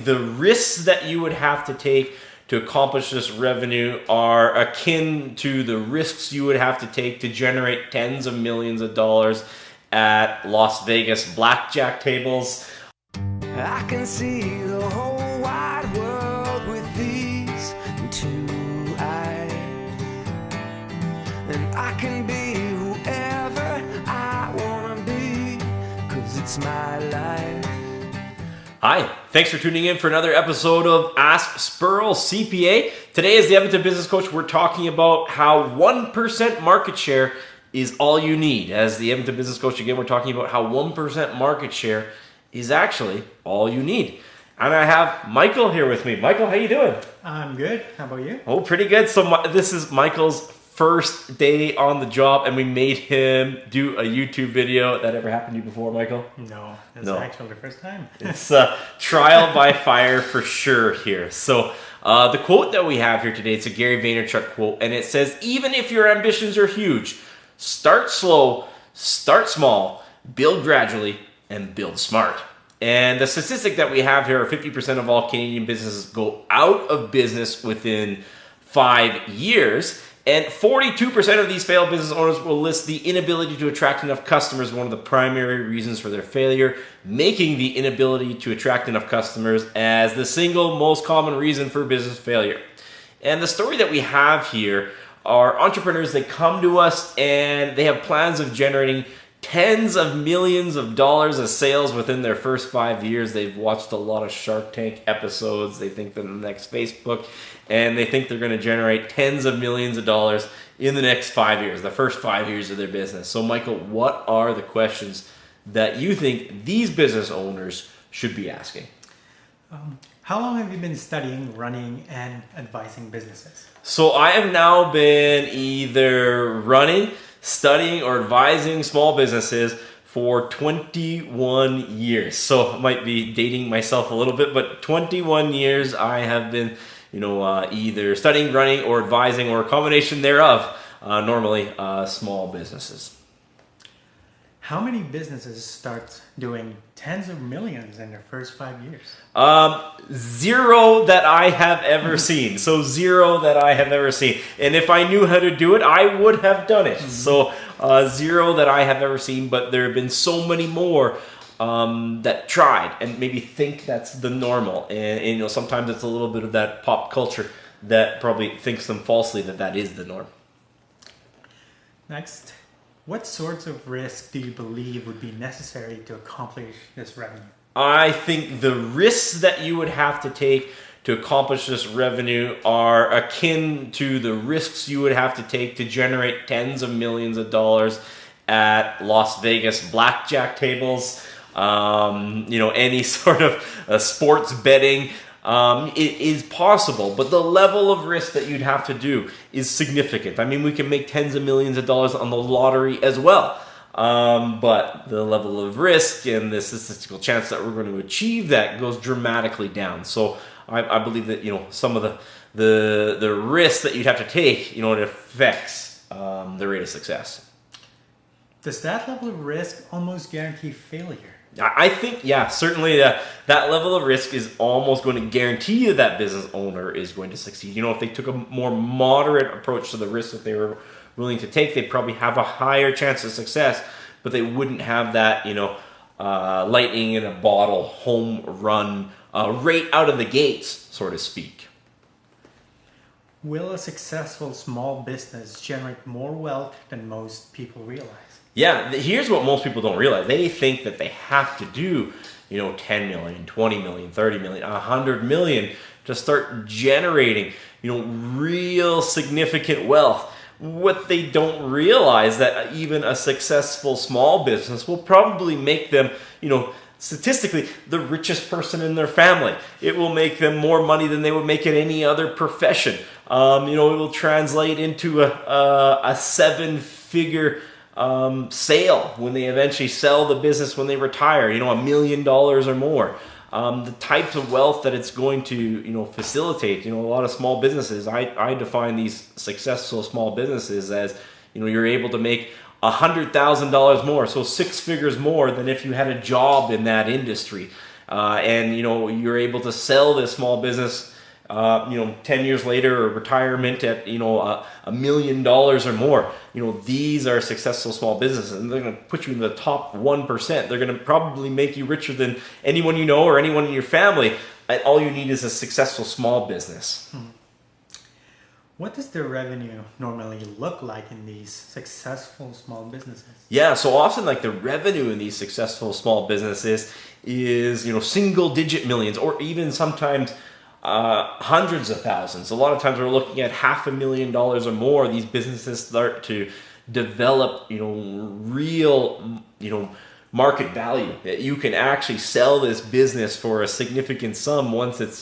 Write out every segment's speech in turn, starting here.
The risks that you would have to take to accomplish this revenue are akin to the risks you would have to take to generate tens of millions of dollars at Las Vegas blackjack tables. I can see the whole wide world with these two eyes, and I can be whoever I wanna be, 'cause it's my life. Hi, thanks for tuning in for another episode of Ask Spurl CPA. Today as the Edmonton Business Coach, we're talking about how 1% market share is all you need. As the Edmonton Business Coach, again, we're talking about how 1% market share is actually all you need. And I have Michael here with me. Michael, how you doing? I'm good. How about you? Oh, pretty good. So this is Michael's first day on the job, and we made him do a YouTube video. That ever happened to you before, Michael? No, that's No. actually the first time. It's trial by fire for sure here. So the quote that we have here today, it's a Gary Vaynerchuk quote, and it says, even if your ambitions are huge, start slow, start small, build gradually, and build smart. And the statistic that we have here are 50% of all Canadian businesses go out of business within 5 years. And 42% of these failed business owners will list the inability to attract enough customers as one of the primary reasons for their failure, making the inability to attract enough customers as the single most common reason for business failure. And the story that we have here are entrepreneurs that come to us and they have plans of generating tens of millions of dollars of sales within their first 5 years. They've watched a lot of Shark Tank episodes. They think they're the next Facebook, and they think they're going to generate tens of millions of dollars in the next 5 years, the first 5 years of their business. So Michael, what are the questions that you think these business owners should be asking? How long have you been studying, running, and advising businesses? So I have now been either running, studying, or advising small businesses for 21 years. So I might be dating myself a little bit, but 21 years I have been, either studying, running, or advising, or a combination thereof, normally small businesses. How many businesses start doing tens of millions in their first 5 years? Zero that I have ever seen. So zero that I have ever seen. And if I knew how to do it, I would have done it. So zero that I have ever seen, but there have been so many more that tried and maybe think that's the normal. And sometimes it's a little bit of that pop culture that probably thinks them falsely that is the norm. Next, what sorts of risk do you believe would be necessary to accomplish this revenue? I think the risks that you would have to take to accomplish this revenue are akin to the risks you would have to take to generate tens of millions of dollars at Las Vegas blackjack tables, any sort of sports betting. It is possible, but the level of risk that you'd have to do is significant. I mean, we can make tens of millions of dollars on the lottery as well. But the level of risk and the statistical chance that we're going to achieve that goes dramatically down. So I believe that, some of the risks that you'd have to take, it affects the rate of success. Does that level of risk almost guarantee failure? I think, yeah, certainly that level of risk is almost going to guarantee that business owner is going to succeed. If they took a more moderate approach to the risk that they were willing to take, they'd probably have a higher chance of success, but they wouldn't have that, lightning in a bottle home run right out of the gates, so to speak. Will a successful small business generate more wealth than most people realize? Yeah, here's what most people don't realize. They think that they have to do, 10 million, 20 million, 30 million, 100 million to start generating, real significant wealth. What they don't realize that even a successful small business will probably make them, statistically, the richest person in their family. It will make them more money than they would make in any other profession. It will translate into a seven-figure sale when they eventually sell the business when they retire, $1 million or more. The types of wealth that it's going to, facilitate, a lot of small businesses, I define these successful small businesses as, you're able to make $100,000 more, so 6 figures more than if you had a job in that industry. and you're able to sell this small business 10 years later, or retirement at $1 million or more. These are successful small businesses, and they're going to put you in the top 1%. They're going to probably make you richer than anyone you know or anyone in your family. And all you need is a successful small business. What does the revenue normally look like in these successful small businesses? Yeah, so often like the revenue in these successful small businesses is single digit millions, or even sometimes hundreds of thousands. A lot of times we're looking at $500,000 or more. These businesses start to develop real market value, that you can actually sell this business for a significant sum once it's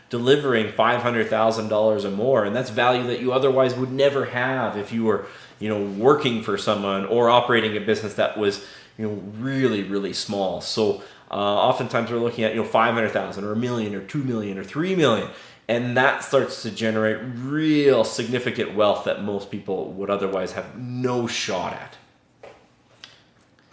delivering $500,000 or more, and that's value that you otherwise would never have if you were working for someone or operating a business that was really, really small. So oftentimes we're looking at $500,000 or $1 million or $2 million or $3 million, and that starts to generate real significant wealth that most people would otherwise have no shot at.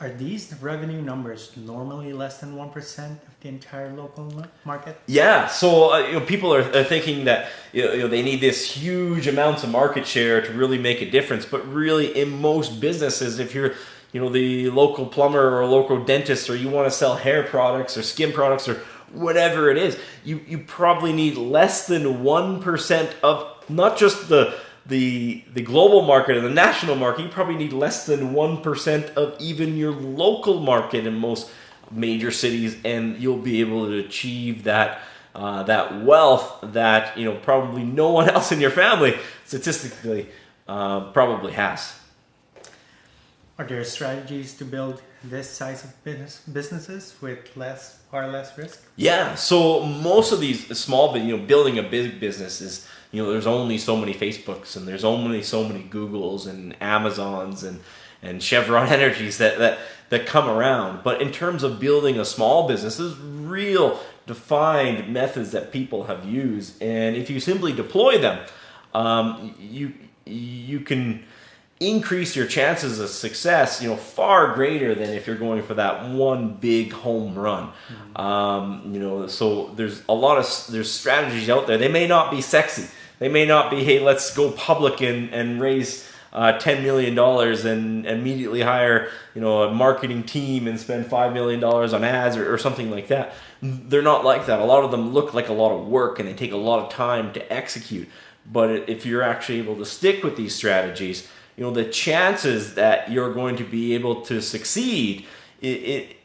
Are these revenue numbers normally less than 1% of the entire local market? Yeah, so people are thinking that they need this huge amounts of market share to really make a difference, but really in most businesses, if you're the local plumber or local dentist, or you want to sell hair products or skin products or whatever it is, you probably need less than 1% of not just the global market and the national market. You probably need less than 1% of even your local market in most major cities, and you'll be able to achieve that wealth that probably no one else in your family statistically probably has. Are there strategies to build this size of businesses with far less risk? Yeah, so most of these small, building a big business is, there's only so many Facebooks, and there's only so many Googles and Amazons and Chevron Energies that come around. But in terms of building a small business, there's real defined methods that people have used, and if you simply deploy them, you can increase your chances of success, far greater than if you're going for that one big home run. So there's there's strategies out there. They may not be sexy. They may not be, hey, let's go public and raise $10 million and immediately hire a marketing team and spend $5 million on ads or something like that. They're not like that. A lot of them look like a lot of work, and they take a lot of time to execute. But if you're actually able to stick with these strategies, the chances that you're going to be able to succeed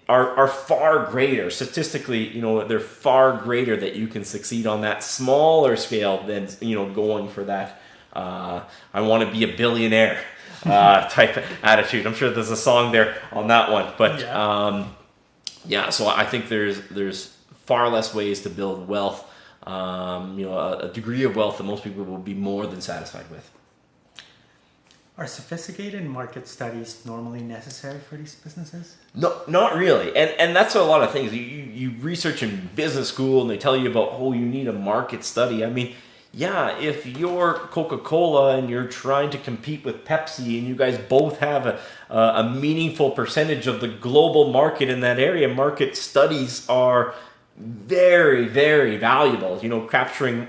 are far greater. Statistically, they're far greater that you can succeed on that smaller scale than, going for that, I want to be a billionaire type of attitude. I'm sure there's a song there on that one. But so I think there's far less ways to build wealth, a degree of wealth that most people will be more than satisfied with. Are sophisticated market studies normally necessary for these businesses? No, not really. And that's a lot of things. You research in business school, and they tell you about, you need a market study. I mean, yeah, if you're Coca-Cola and you're trying to compete with Pepsi, and you guys both have a meaningful percentage of the global market in that area, market studies are very, very valuable. Capturing,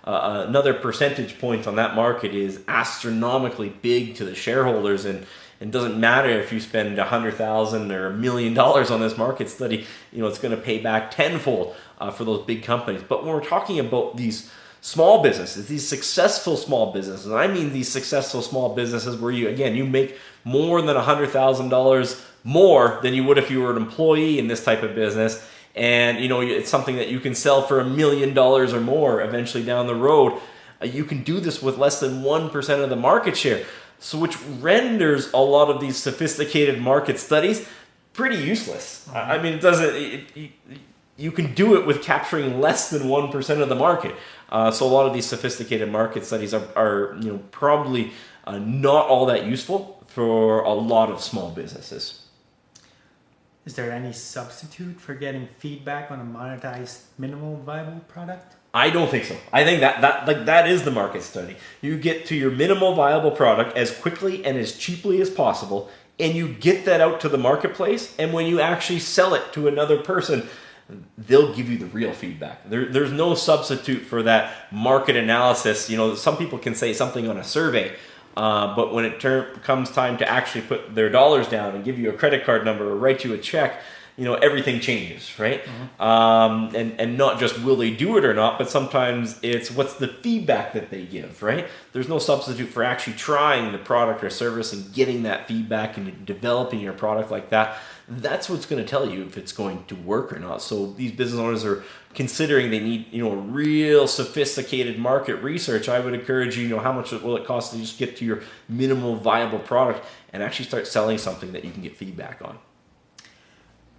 another percentage point on that market is astronomically big to the shareholders, and it doesn't matter if you spend $100,000 or $1 million on this market study. It's going to pay back tenfold for those big companies. But when we're talking about these small businesses, these successful small businesses, and I mean these successful small businesses where you make more than $100,000 more than you would if you were an employee in this type of business. And it's something that you can sell for $1 million or more eventually down the road. You can do this with less than 1% of the market share, so which renders a lot of these sophisticated market studies pretty useless. I mean, it doesn't. You can do it with capturing less than 1% of the market. So a lot of these sophisticated market studies are probably not all that useful for a lot of small businesses. Is there any substitute for getting feedback on a monetized minimal viable product? I don't think so. I think that is the market study. You get to your minimal viable product as quickly and as cheaply as possible, and you get that out to the marketplace. And when you actually sell it to another person, they'll give you the real feedback. There's no substitute for that market analysis. You know, some people can say something on a survey, but when it comes time to actually put their dollars down and give you a credit card number or write you a check, you know, everything changes, right? And not just will they do it or not, but sometimes it's what's the feedback that they give, right? There's no substitute for actually trying the product or service and getting that feedback and developing your product like that. That's what's going to tell you if it's going to work or not. So these business owners are considering they need, you know, real sophisticated market research. I would encourage you, you know, how much will it cost to just get to your minimal viable product and actually start selling something that you can get feedback on.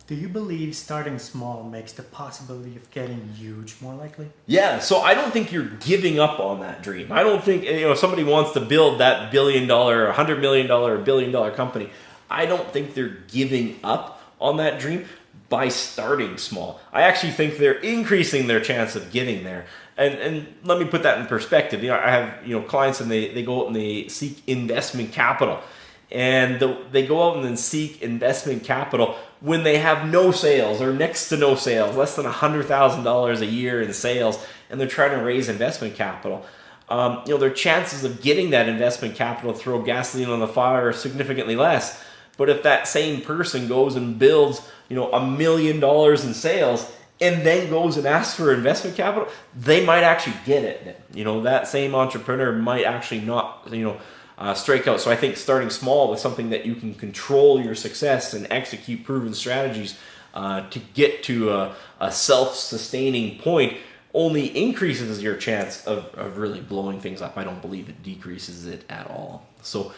Do you believe starting small makes the possibility of getting huge more likely? Yeah, so I don't think you're giving up on that dream. I don't think, you know, if somebody wants to build that $1 billion, $100 million, or $1 billion company, I don't think they're giving up on that dream by starting small. I actually think they're increasing their chance of getting there. And let me put that in perspective. You know, I have, you know, clients and they go out and they seek investment capital. And they go out and then seek investment capital when they have no sales or next to no sales, less than $100,000 a year in sales, and they're trying to raise investment capital. You know, their chances of getting that investment capital to throw gasoline on the fire are significantly less. But if that same person goes and builds, you know, $1 million in sales and then goes and asks for investment capital, they might actually get it. You know, that same entrepreneur might actually not, you know, strike out. So I think starting small with something that you can control your success and execute proven strategies to get to a self-sustaining point only increases your chance of really blowing things up. I don't believe it decreases it at all. So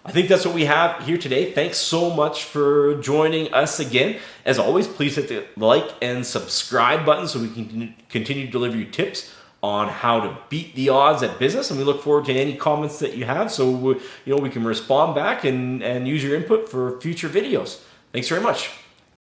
I think that's what we have here today. Thanks so much for joining us again. As always, please hit the like and subscribe button so we can continue to deliver you tips on how to beat the odds at business, and we look forward to any comments that you have so you know we can respond back and use your input for future videos. Thanks very much.